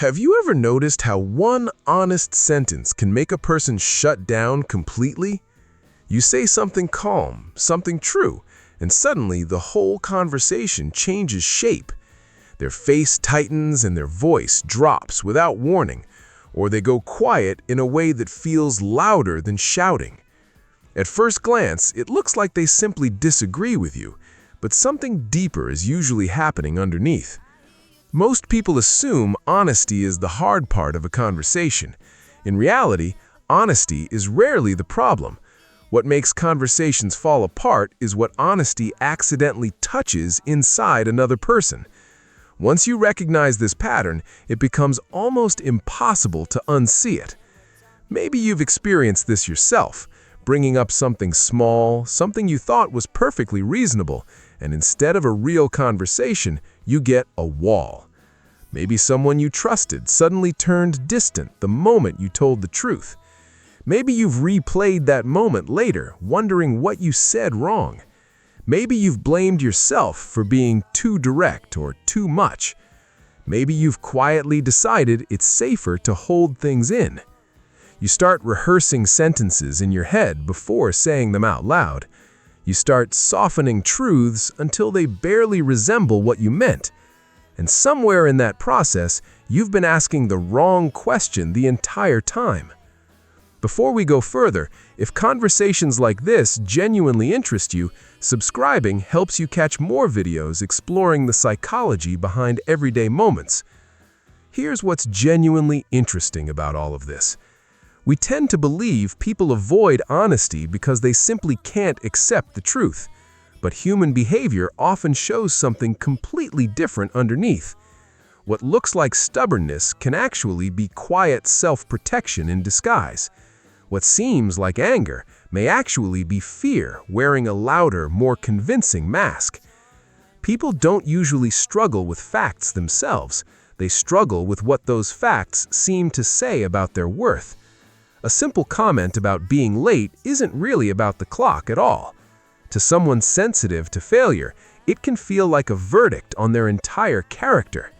Have you ever noticed how one honest sentence can make a person shut down completely? You say something calm, something true, and suddenly the whole conversation changes shape. Their face tightens and their voice drops without warning, or they go quiet in a way that feels louder than shouting. At first glance, it looks like they simply disagree with you, but something deeper is usually happening underneath. Most people assume honesty is the hard part of a conversation. In reality, honesty is rarely the problem. What makes conversations fall apart is what honesty accidentally touches inside another person. Once you recognize this pattern, it becomes almost impossible to unsee it. Maybe you've experienced this yourself, bringing up something small, something you thought was perfectly reasonable, and instead of a real conversation, you get a wall. Maybe someone you trusted suddenly turned distant the moment you told the truth. Maybe you've replayed that moment later, wondering what you said wrong. Maybe you've blamed yourself for being too direct or too much. Maybe you've quietly decided it's safer to hold things in. You start rehearsing sentences in your head before saying them out loud. You start softening truths until they barely resemble what you meant. And somewhere in that process, you've been asking the wrong question the entire time. Before we go further, if conversations like this genuinely interest you, subscribing helps you catch more videos exploring the psychology behind everyday moments. Here's what's genuinely interesting about all of this. We tend to believe people avoid honesty because they simply can't accept the truth. But human behavior often shows something completely different underneath. What looks like stubbornness can actually be quiet self-protection in disguise. What seems like anger may actually be fear wearing a louder, more convincing mask. People don't usually struggle with facts themselves. They struggle with what those facts seem to say about their worth. A simple comment about being late isn't really about the clock at all. To someone sensitive to failure, it can feel like a verdict on their entire character.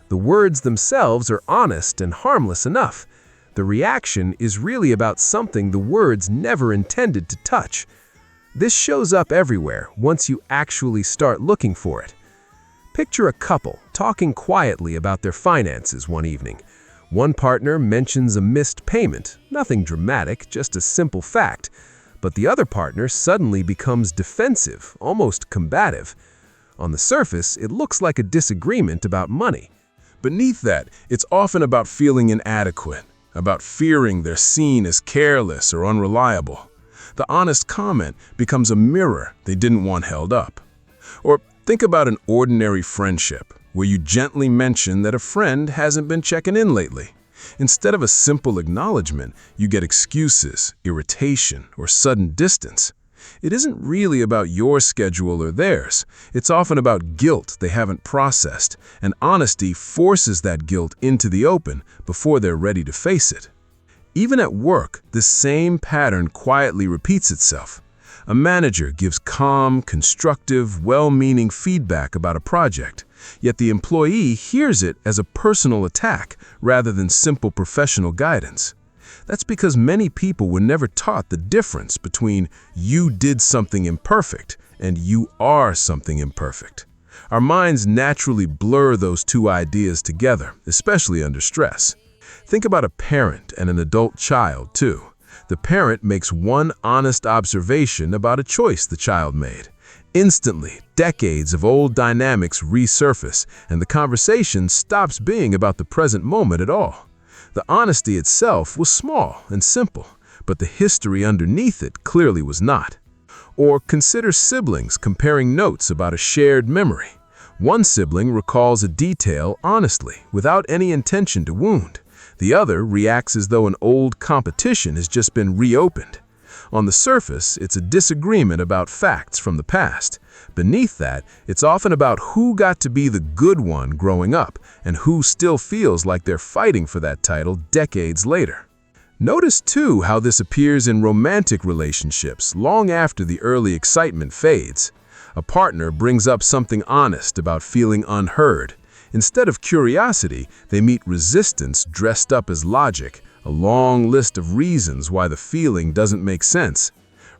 The words themselves are honest and harmless enough. The reaction is really about something the words never intended to touch. This shows up everywhere once you actually start looking for it. Picture a couple talking quietly about their finances one evening. One partner mentions a missed payment, nothing dramatic, just a simple fact. But the other partner suddenly becomes defensive, almost combative. On the surface, it looks like a disagreement about money. Beneath that, it's often about feeling inadequate, about fearing they're seen as careless or unreliable. The honest comment becomes a mirror they didn't want held up. Or think about an ordinary friendship, where you gently mention that a friend hasn't been checking in lately. Instead of a simple acknowledgement, you get excuses, irritation, or sudden distance. It isn't really about your schedule or theirs. It's often about guilt they haven't processed, and honesty forces that guilt into the open before they're ready to face it. Even at work, this same pattern quietly repeats itself. A manager gives calm, constructive, well-meaning feedback about a project, yet the employee hears it as a personal attack rather than simple professional guidance. That's because many people were never taught the difference between you did something imperfect and you are something imperfect. Our minds naturally blur those two ideas together, especially under stress. Think about a parent and an adult child, too. The parent makes one honest observation about a choice the child made. Instantly, decades of old dynamics resurface, and the conversation stops being about the present moment at all. The honesty itself was small and simple, but the history underneath it clearly was not. Or consider siblings comparing notes about a shared memory. One sibling recalls a detail honestly, without any intention to wound. The other reacts as though an old competition has just been reopened. On the surface, it's a disagreement about facts from the past. Beneath that, it's often about who got to be the good one growing up and who still feels like they're fighting for that title decades later. Notice, too, how this appears in romantic relationships long after the early excitement fades. A partner brings up something honest about feeling unheard. Instead of curiosity, they meet resistance dressed up as logic, a long list of reasons why the feeling doesn't make sense.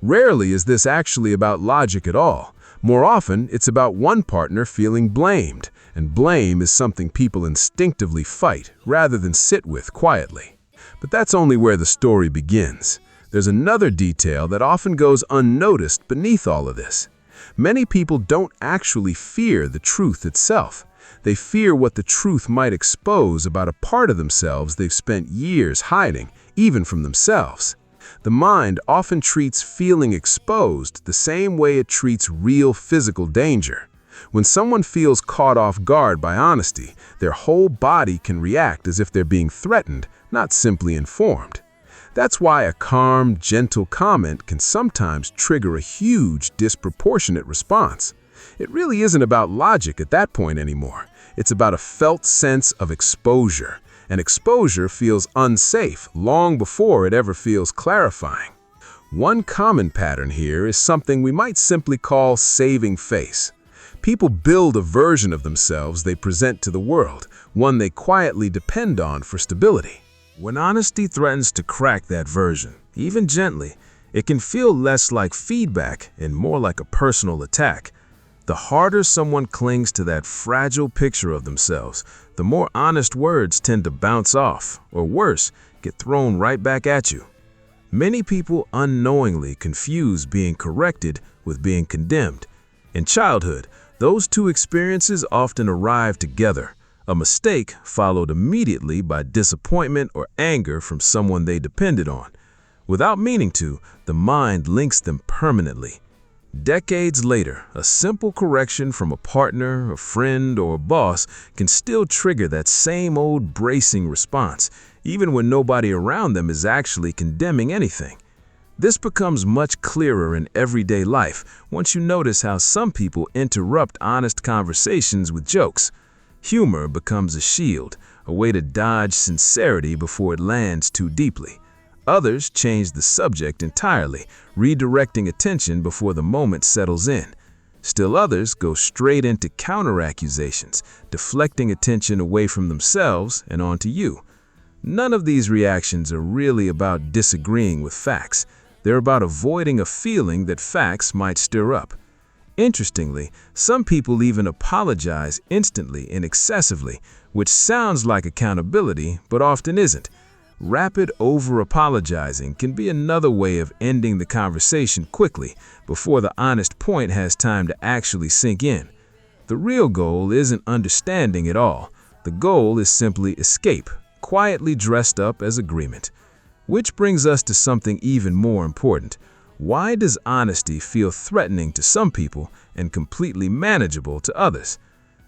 Rarely is this actually about logic at all. More often, it's about one partner feeling blamed, and blame is something people instinctively fight rather than sit with quietly. But that's only where the story begins. There's another detail that often goes unnoticed beneath all of this. Many people don't actually fear the truth itself. They fear what the truth might expose about a part of themselves they've spent years hiding, even from themselves. The mind often treats feeling exposed the same way it treats real physical danger. When someone feels caught off guard by honesty, their whole body can react as if they're being threatened, not simply informed. That's why a calm, gentle comment can sometimes trigger a huge, disproportionate response. It really isn't about logic at that point anymore. It's about a felt sense of exposure. And exposure feels unsafe long before it ever feels clarifying. One common pattern here is something we might simply call saving face. People build a version of themselves they present to the world, one they quietly depend on for stability. When honesty threatens to crack that version, even gently, it can feel less like feedback and more like a personal attack. The harder someone clings to that fragile picture of themselves, the more honest words tend to bounce off, or worse, get thrown right back at you. Many people unknowingly confuse being corrected with being condemned. In childhood, those two experiences often arrive together. A mistake followed immediately by disappointment or anger from someone they depended on. Without meaning to, the mind links them permanently. Decades later, a simple correction from a partner, a friend, or a boss can still trigger that same old bracing response, even when nobody around them is actually condemning anything. This becomes much clearer in everyday life once you notice how some people interrupt honest conversations with jokes. Humor becomes a shield, a way to dodge sincerity before it lands too deeply. Others change the subject entirely, redirecting attention before the moment settles in. Still others go straight into counter-accusations, deflecting attention away from themselves and onto you. None of these reactions are really about disagreeing with facts. They're about avoiding a feeling that facts might stir up. Interestingly, some people even apologize instantly and excessively, which sounds like accountability, but often isn't. Rapid over-apologizing can be another way of ending the conversation quickly, before the honest point has time to actually sink in. The real goal isn't understanding at all. The goal is simply escape, quietly dressed up as agreement. Which brings us to something even more important. Why does honesty feel threatening to some people and completely manageable to others?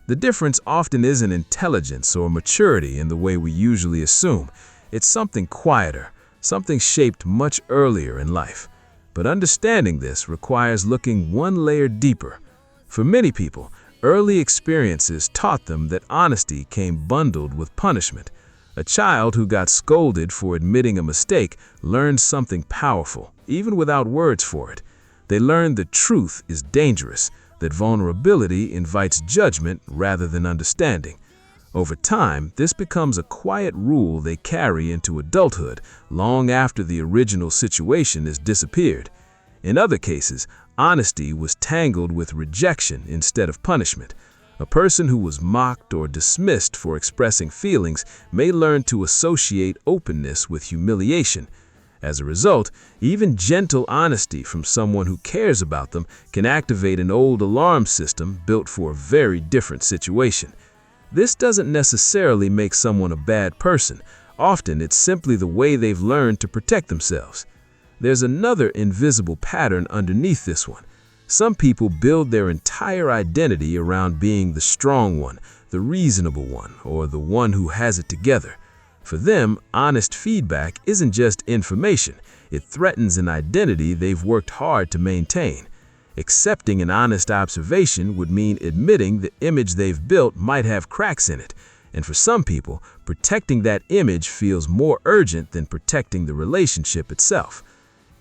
The difference often isn't intelligence or maturity in the way we usually assume. It's something quieter, something shaped much earlier in life. But understanding this requires looking one layer deeper. For many people, early experiences taught them that honesty came bundled with punishment. A child who got scolded for admitting a mistake learned something powerful, even without words for it. They learned that truth is dangerous, that vulnerability invites judgment rather than understanding. Over time, this becomes a quiet rule they carry into adulthood long after the original situation has disappeared. In other cases, honesty was tangled with rejection instead of punishment. A person who was mocked or dismissed for expressing feelings may learn to associate openness with humiliation. As a result, even gentle honesty from someone who cares about them can activate an old alarm system built for a very different situation. This doesn't necessarily make someone a bad person. Often it's simply the way they've learned to protect themselves. There's another invisible pattern underneath this one. Some people build their entire identity around being the strong one, the reasonable one, or the one who has it together. For them, honest feedback isn't just information. It threatens an identity they've worked hard to maintain. Accepting an honest observation would mean admitting the image they've built might have cracks in it. And for some people, protecting that image feels more urgent than protecting the relationship itself.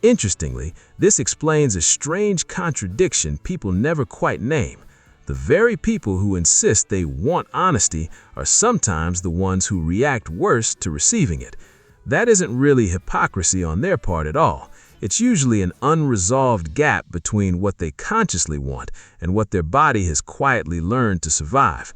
Interestingly, this explains a strange contradiction people never quite name. The very people who insist they want honesty are sometimes the ones who react worst to receiving it. That isn't really hypocrisy on their part at all. It's usually an unresolved gap between what they consciously want and what their body has quietly learned to survive.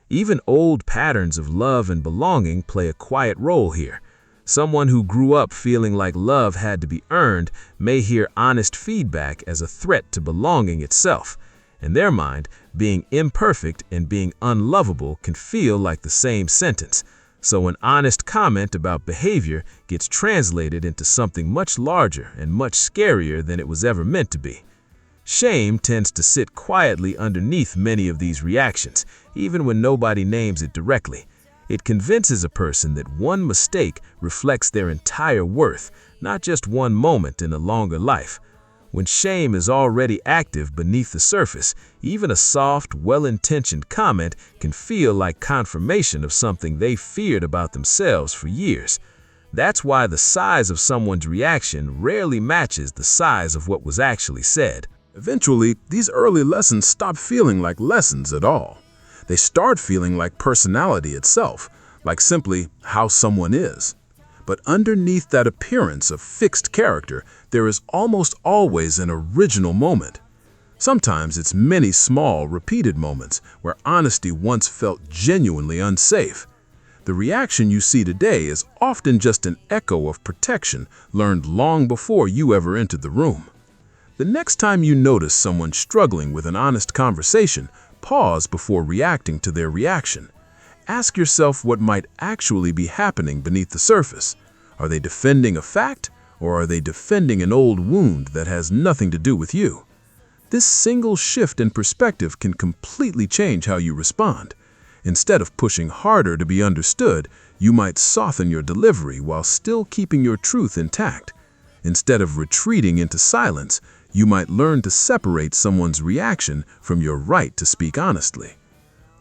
Even old patterns of love and belonging play a quiet role here. Someone who grew up feeling like love had to be earned may hear honest feedback as a threat to belonging itself. In their mind, being imperfect and being unlovable can feel like the same sentence. So an honest comment about behavior gets translated into something much larger and much scarier than it was ever meant to be. Shame tends to sit quietly underneath many of these reactions, even when nobody names it directly. It convinces a person that one mistake reflects their entire worth, not just one moment in a longer life. When shame is already active beneath the surface, even a soft, well-intentioned comment can feel like confirmation of something they feared about themselves for years. That's why the size of someone's reaction rarely matches the size of what was actually said. Eventually, these early lessons stop feeling like lessons at all. They start feeling like personality itself, like simply how someone is. But underneath that appearance of fixed character, there is almost always an original moment. Sometimes it's many small, repeated moments where honesty once felt genuinely unsafe. The reaction you see today is often just an echo of protection learned long before you ever entered the room. The next time you notice someone struggling with an honest conversation, pause before reacting to their reaction. Ask yourself what might actually be happening beneath the surface. Are they defending a fact, or are they defending an old wound that has nothing to do with you? This single shift in perspective can completely change how you respond. Instead of pushing harder to be understood, you might soften your delivery while still keeping your truth intact. Instead of retreating into silence, you might learn to separate someone's reaction from your right to speak honestly.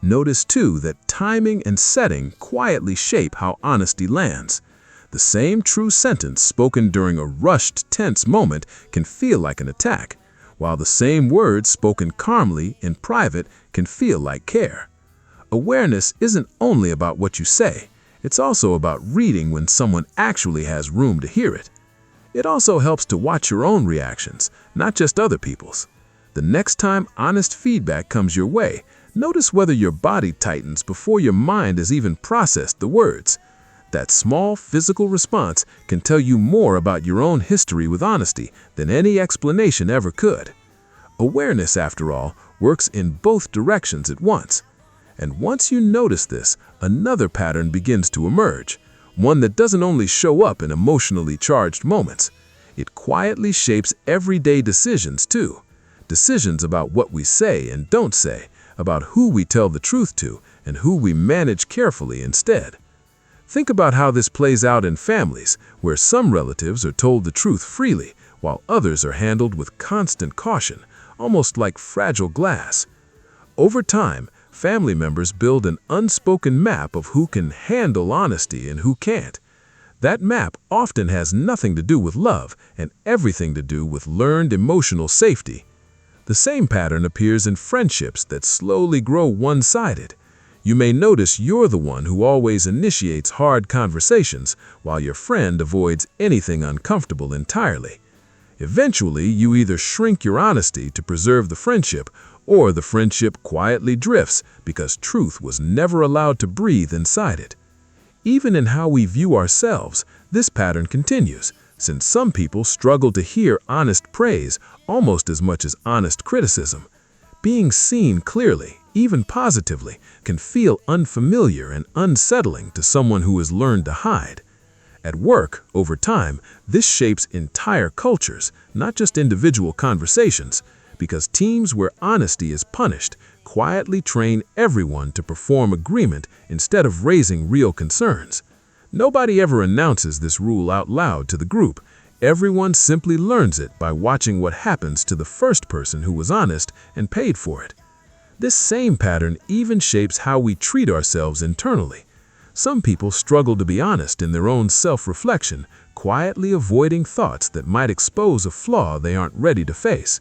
Notice, too, that timing and setting quietly shape how honesty lands. The same true sentence spoken during a rushed, tense moment can feel like an attack, while the same words spoken calmly in private can feel like care. Awareness isn't only about what you say, it's also about reading when someone actually has room to hear it. It also helps to watch your own reactions, not just other people's. The next time honest feedback comes your way, notice whether your body tightens before your mind has even processed the words. That small physical response can tell you more about your own history with honesty than any explanation ever could. Awareness, after all, works in both directions at once. And once you notice this, another pattern begins to emerge, one that doesn't only show up in emotionally charged moments. It quietly shapes everyday decisions, too. Decisions about what we say and don't say, about who we tell the truth to, and who we manage carefully instead. Think about how this plays out in families, where some relatives are told the truth freely, while others are handled with constant caution, almost like fragile glass. Over time, family members build an unspoken map of who can handle honesty and who can't. That map often has nothing to do with love and everything to do with learned emotional safety. The same pattern appears in friendships that slowly grow one-sided. You may notice you're the one who always initiates hard conversations, while your friend avoids anything uncomfortable entirely. Eventually, you either shrink your honesty to preserve the friendship, or the friendship quietly drifts because truth was never allowed to breathe inside it. Even in how we view ourselves, this pattern continues, since some people struggle to hear honest praise almost as much as honest criticism. Being seen clearly, even positively, can feel unfamiliar and unsettling to someone who has learned to hide. At work, over time, this shapes entire cultures, not just individual conversations, because teams where honesty is punished quietly train everyone to perform agreement instead of raising real concerns. Nobody ever announces this rule out loud to the group. Everyone simply learns it by watching what happens to the first person who was honest and paid for it. This same pattern even shapes how we treat ourselves internally. Some people struggle to be honest in their own self-reflection, quietly avoiding thoughts that might expose a flaw they aren't ready to face.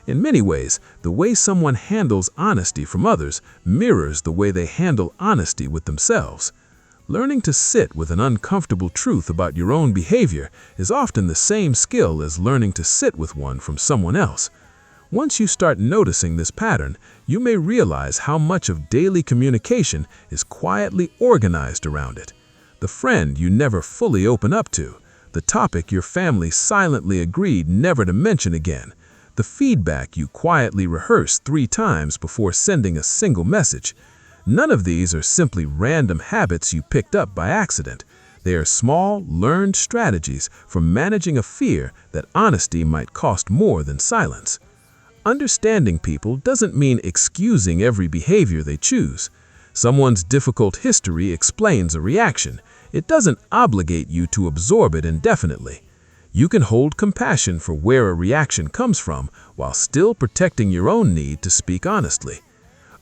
In many ways, the way someone handles honesty from others mirrors the way they handle honesty with themselves. Learning to sit with an uncomfortable truth about your own behavior is often the same skill as learning to sit with one from someone else. Once you start noticing this pattern, you may realize how much of daily communication is quietly organized around it. The friend you never fully open up to, the topic your family silently agreed never to mention again, the feedback you quietly rehearsed 3 times before sending a single message. None of these are simply random habits you picked up by accident. They are small, learned strategies for managing a fear that honesty might cost more than silence. Understanding people doesn't mean excusing every behavior they choose. Someone's difficult history explains a reaction. It doesn't obligate you to absorb it indefinitely. You can hold compassion for where a reaction comes from while still protecting your own need to speak honestly.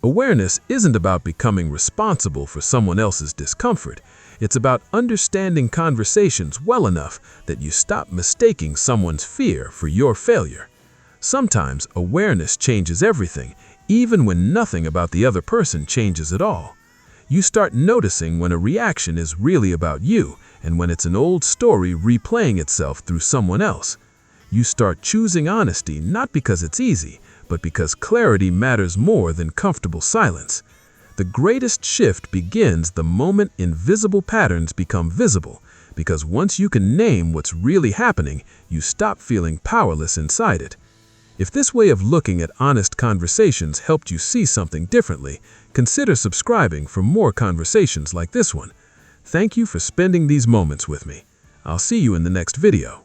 Awareness isn't about becoming responsible for someone else's discomfort. It's about understanding conversations well enough that you stop mistaking someone's fear for your failure. Sometimes awareness changes everything, even when nothing about the other person changes at all. You start noticing when a reaction is really about you and when it's an old story replaying itself through someone else. You start choosing honesty not because it's easy, but because clarity matters more than comfortable silence. The greatest shift begins the moment invisible patterns become visible, because once you can name what's really happening, you stop feeling powerless inside it. If this way of looking at honest conversations helped you see something differently, consider subscribing for more conversations like this one. Thank you for spending these moments with me. I'll see you in the next video.